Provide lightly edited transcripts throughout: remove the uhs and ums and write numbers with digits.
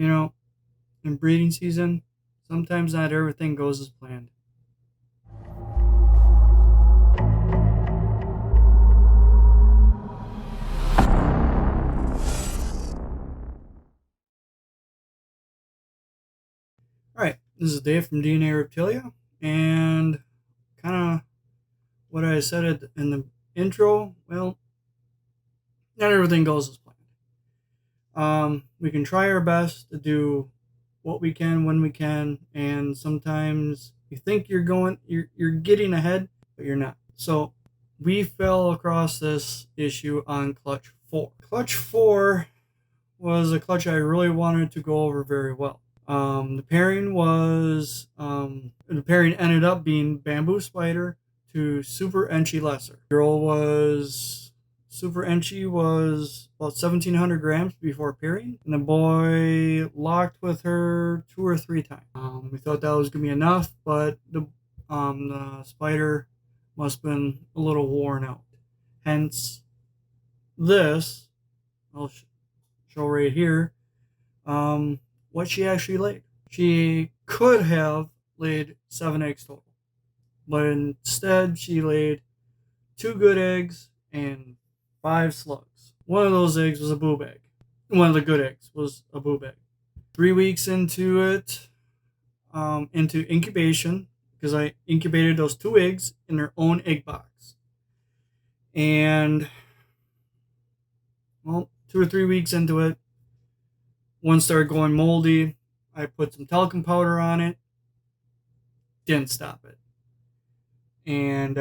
You know, in breeding season, sometimes not everything goes as planned. All right, this is Dave from DNA Reptilia, and kind of what I said in the intro. Well, not everything goes as planned. We can try our best to do what we can when we can, and sometimes you think you're getting ahead, but you're not. So we fell across this issue on clutch 4. Clutch 4 was a clutch I really wanted to go over very well. The pairing ended up being Bamboo Spider to Super Enchi Lesser. Girl was Super Enchi was about 1,700 grams before pairing, and the boy locked with her 2 or 3 times. We thought that was gonna be enough, but the spider must have been a little worn out. Hence, this I'll show right here. What she actually laid. She could have laid 7 eggs total, but instead she laid 2 good eggs and 5 slugs. One of those eggs was a boob egg. One of the good eggs was a boob egg. 3 weeks into it, into incubation, because I incubated those 2 eggs in their own egg box. And, well, 2 or 3 weeks into it, one started going moldy. I put some talcum powder on it. Didn't stop it. And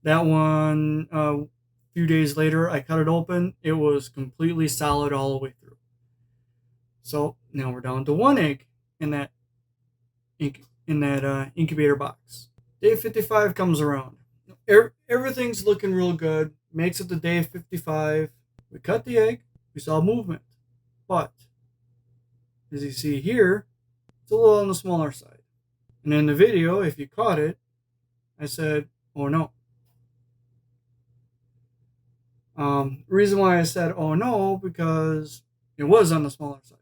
that one, a few days later, I cut it open. It was completely solid all the way through. So now we're down to 1 egg in that incubator box. Day 55 comes around. Everything's looking real good. Makes it to day 55. We cut the egg. We saw movement. But as you see here, it's a little on the smaller side. And in the video, if you caught it, I said, oh no. Reason why I said, oh no, because it was on the smaller side.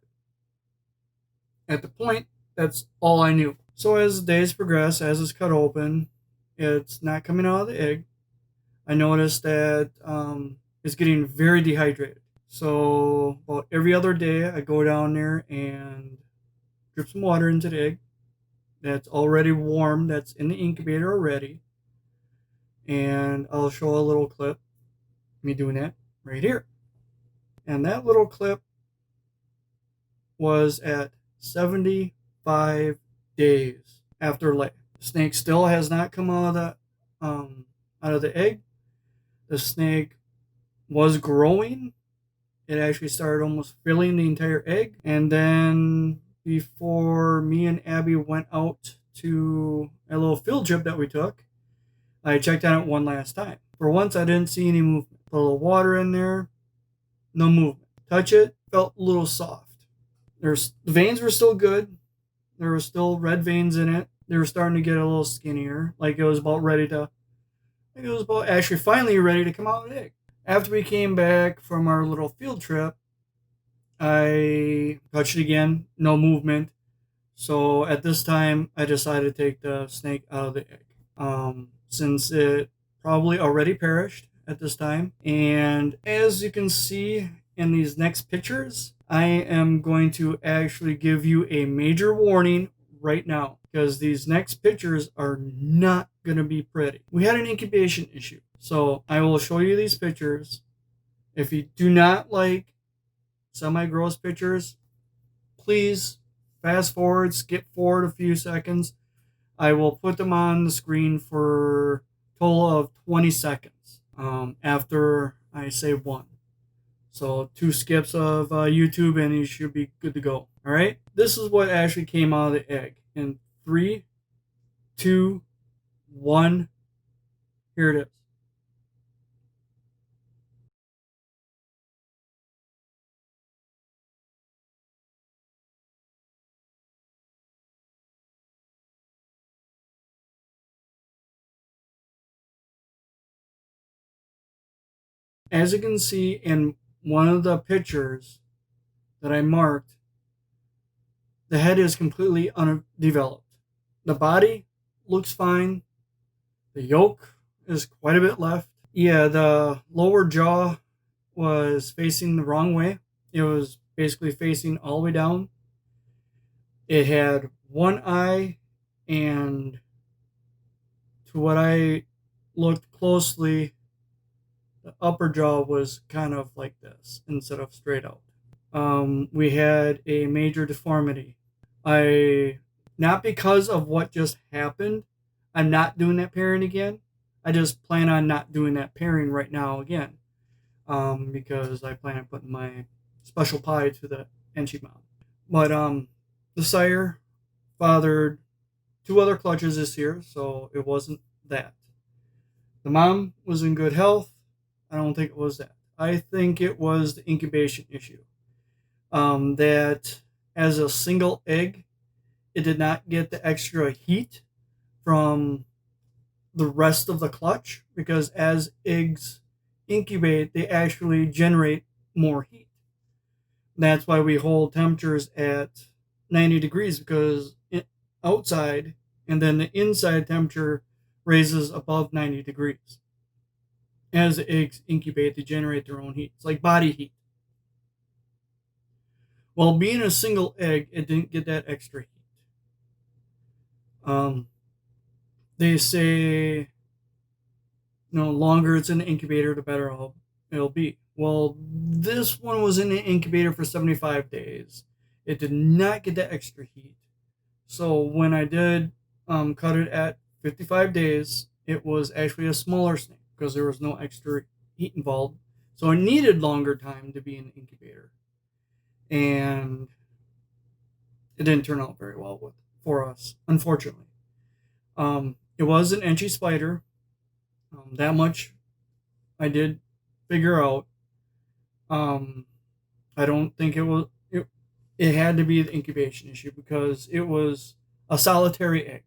At the point, that's all I knew. So as the days progress, as it's cut open, it's not coming out of the egg. I noticed that it's getting very dehydrated. So about every other day, I go down there and drip some water into the egg that's already warm, that's in the incubator already. And I'll show a little clip, me doing that right here. And that little clip was at 75 days after lay. The snake still has not come out of the egg. The snake was growing. It actually started almost filling the entire egg. And then before me and Abby went out to a little field trip that we took, I checked on it one last time. For once, I didn't see any movement. Put a little water in there, no movement. Touch it, felt a little soft. The veins were still good. There were still red veins in it. They were starting to get a little skinnier, like it was about actually finally ready to come out of the egg. After we came back from our little field trip, I touched it again, no movement. So at this time, I decided to take the snake out of the egg. Since it probably already perished at this time. And as you can see in these next pictures, I am going to actually give you a major warning right now, because these next pictures are not going to be pretty. We had an incubation issue. So I will show you these pictures. If you do not like semi-gross pictures, please fast forward, skip forward a few seconds. I will put them on the screen for a total of 20 seconds after I say 1. So 2 skips of YouTube and you should be good to go. All right. This is what actually came out of the egg. In 3, 2, 1. Here it is. As you can see in one of the pictures that I marked, The head is completely undeveloped. The body looks fine. The yolk is quite a bit left. Yeah, the lower jaw was facing the wrong way. It was basically facing all the way down. It had one eye, and to what I looked closely, the upper jaw was kind of like this instead of straight out. We had a major deformity. I, not because of what just happened, I'm not doing that pairing again. I just plan on not doing that pairing right now again, because I plan on putting my special pie to the Enchi mom. But the sire fathered two other clutches this year, so it wasn't that. The mom was in good health. I don't think it was that. I think it was the incubation issue. That as a single egg, it did not get the extra heat from the rest of the clutch, because as eggs incubate, they actually generate more heat. That's why we hold temperatures at 90 degrees, because outside and then the inside temperature raises above 90 degrees. As the eggs incubate, they generate their own heat. It's like body heat. Well, being a single egg, it didn't get that extra heat. They say, longer it's in the incubator, the better it'll be. Well, this one was in the incubator for 75 days. It did not get that extra heat. So when I did cut it at 55 days, it was actually a smaller snake because there was no extra heat involved. So it needed longer time to be in the incubator. And it didn't turn out very well for us, unfortunately. It was an Enchi spider. That much I did figure out. I don't think it had to be the incubation issue, because it was a solitary egg.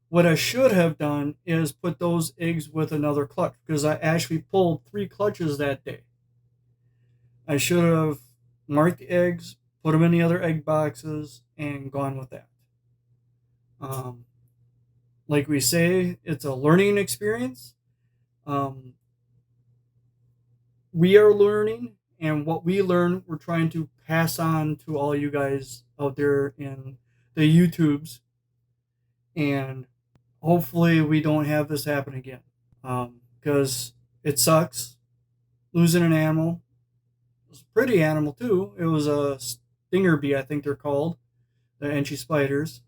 What I should have done is put those eggs with another clutch, because I actually pulled 3 clutches that day. I should have marked the eggs, put them in the other egg boxes, and gone with that. Like we say, it's a learning experience. We are learning, and what we learn, we're trying to pass on to all you guys out there in the YouTubes, and hopefully we don't have this happen again, because it sucks losing an animal. It was a pretty animal too. It was a stinger bee, I think they're called, the Enchi spiders.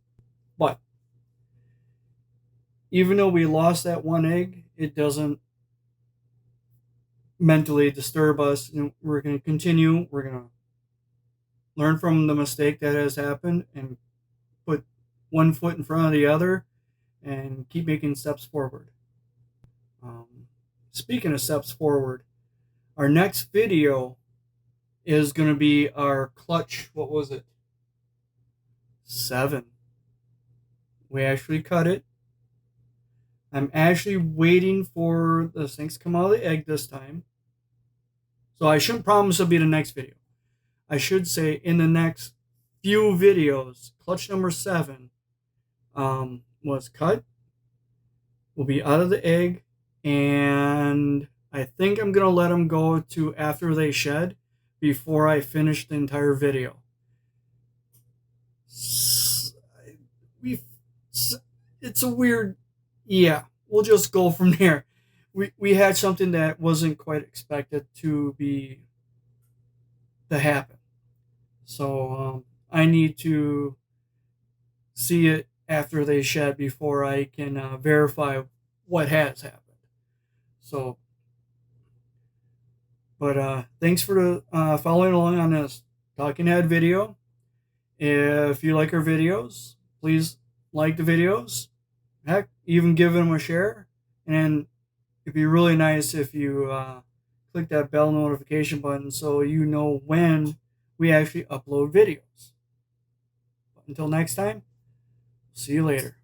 But even though we lost that one egg, it doesn't mentally disturb us. We're going to continue. We're going to learn from the mistake that has happened and put one foot in front of the other and keep making steps forward. Speaking of steps forward, our next video is going to be our clutch. What was it? 7. We actually cut it. I'm actually waiting for the snakes to come out of the egg this time. So I shouldn't promise it'll be the next video. I should say in the next few videos, clutch number 7 was cut. Will be out of the egg. And I think I'm going to let them go to after they shed before I finish the entire video. It's a weird... Yeah, we'll just go from there. We had something that wasn't quite expected to happen. So I need to see it after they shed before I can verify what has happened. So, but thanks for following along on this Talking Head video. If you like our videos, please like the videos. Heck, even give them a share. And it'd be really nice if you click that bell notification button so you know when we actually upload videos. But until next time, see you later.